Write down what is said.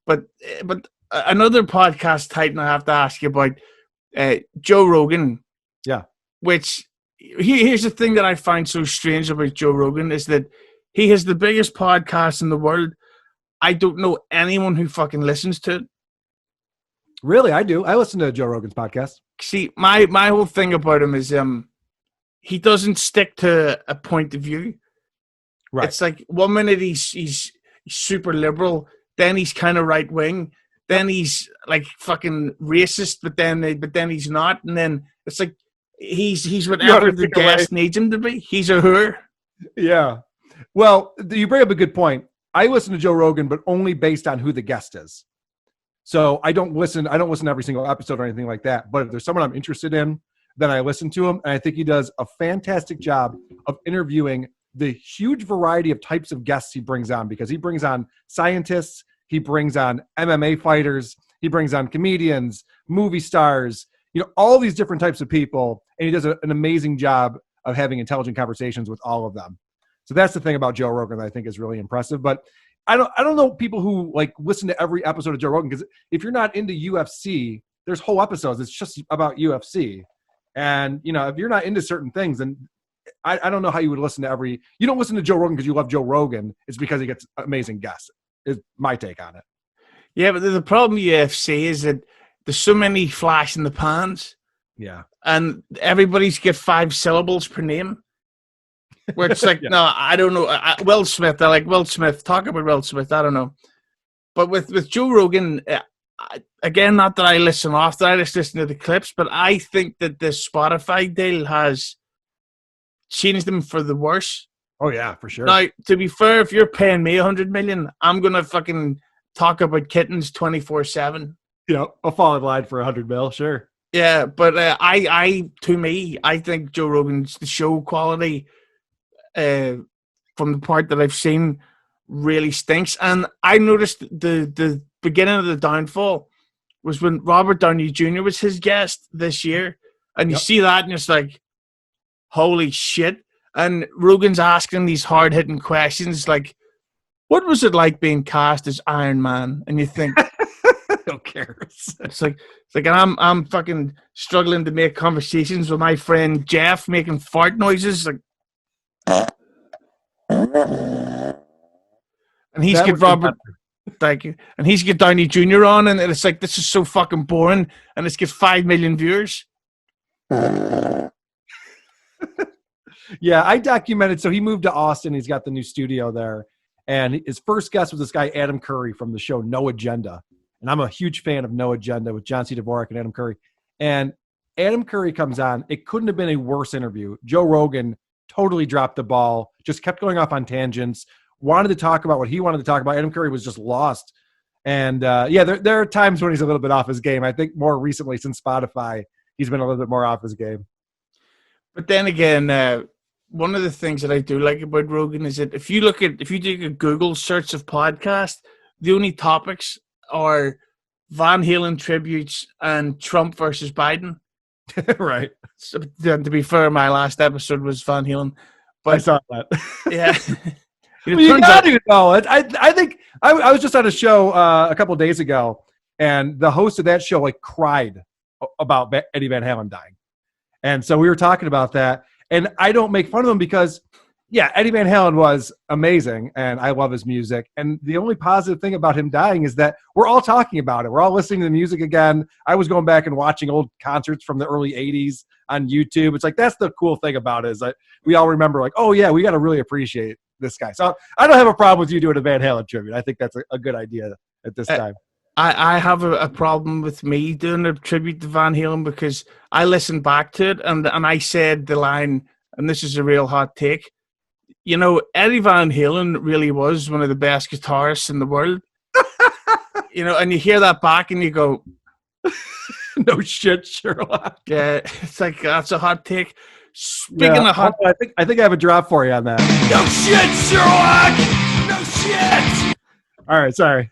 But another podcast titan I have to ask you about, Joe Rogan. Yeah. Which here's the thing that I find so strange about Joe Rogan is that he has the biggest podcast in the world. I don't know anyone who fucking listens to it. Really, I do. I listen to Joe Rogan's podcast. See, my whole thing about him is he doesn't stick to a point of view. Right. It's like 1 minute he's super liberal, then he's kind of right wing, then he's like fucking racist, but then he's not, and then it's like he's whatever the guest needs him to be. He's a her. Yeah. Well, you bring up a good point. I listen to Joe Rogan, but only based on who the guest is. So I don't listen to every single episode or anything like that. But if there's someone I'm interested in, then I listen to him. And I think he does a fantastic job of interviewing the huge variety of types of guests he brings on, because he brings on scientists, he brings on MMA fighters, he brings on comedians, movie stars, all these different types of people. And he does an amazing job of having intelligent conversations with all of them. So that's the thing about Joe Rogan that I think is really impressive. But I don't know people who like listen to every episode of Joe Rogan, because if you're not into UFC, there's whole episodes. It's just about UFC. And, if you're not into certain things, then I don't know how you would listen to you don't listen to Joe Rogan because you love Joe Rogan. It's because he gets amazing guests, is my take on it. Yeah, but the problem with UFC is that there's so many flash in the pans. Yeah. And everybody's get 5 syllables per name. Where it's like, yeah. No, I don't know. Will Smith, I like Will Smith. Talk about Will Smith, I don't know. But with Joe Rogan, again, not that I listen often, I just listen to the clips, but I think that the Spotify deal has changed them for the worse. Oh, yeah, for sure. Now, to be fair, if you're paying me $100 million, I'm going to fucking talk about kittens 24/7. I'll fall in line for $100 million, sure. Yeah, but I think Joe Rogan's the show quality from the part that I've seen really stinks. And I noticed the beginning of the downfall was when Robert Downey Jr. was his guest this year. And you see that and it's like, holy shit. And Rogan's asking these hard-hitting questions like, what was it like being cast as Iron Man? And you think, who cares? It's like I'm fucking struggling to make conversations with my friend Jeff making fart noises like, and he's get Robert, thank you, and he's get Downey Jr. on, and it's like, this is so fucking boring, and it's get 5 million viewers. Yeah, I documented. So he moved to Austin. He's got the new studio there, and his first guest was this guy Adam Curry from the show No Agenda, and I'm a huge fan of No Agenda with John C. Dvorak and Adam Curry. And Adam Curry comes on. It couldn't have been a worse interview. Joe Rogan totally dropped the ball, just kept going off on tangents, wanted to talk about what he wanted to talk about. Adam Curry was just lost. And there are times when he's a little bit off his game. I think more recently since Spotify, he's been a little bit more off his game. But then again, one of the things that I do like about Rogan is that if you do a Google search of podcast, the only topics are Van Halen tributes and Trump versus Biden. Right. So, to be fair, my last episode was Van Halen. But I saw that. Yeah. You got to know it. I think I was just on a show a couple of days ago, and the host of that show cried about Eddie Van Halen dying. And so we were talking about that, and I don't make fun of him because, yeah, Eddie Van Halen was amazing, and I love his music. And the only positive thing about him dying is that we're all talking about it. We're all listening to the music again. I was going back and watching old concerts from the early 80s on YouTube. It's like, that's the cool thing about it, is that we all remember, like, oh, yeah, we got to really appreciate this guy. So I don't have a problem with you doing a Van Halen tribute. I think that's a good idea at this time. I have a problem with me doing a tribute to Van Halen because I listened back to it and I said the line, and this is a real hot take, Eddie Van Halen really was one of the best guitarists in the world. And you hear that back and you go, no shit, Sherlock. Yeah, it's like, that's a hot take. Speaking of hot, I think I have a drop for you on that. No shit, Sherlock. No shit. All right, sorry.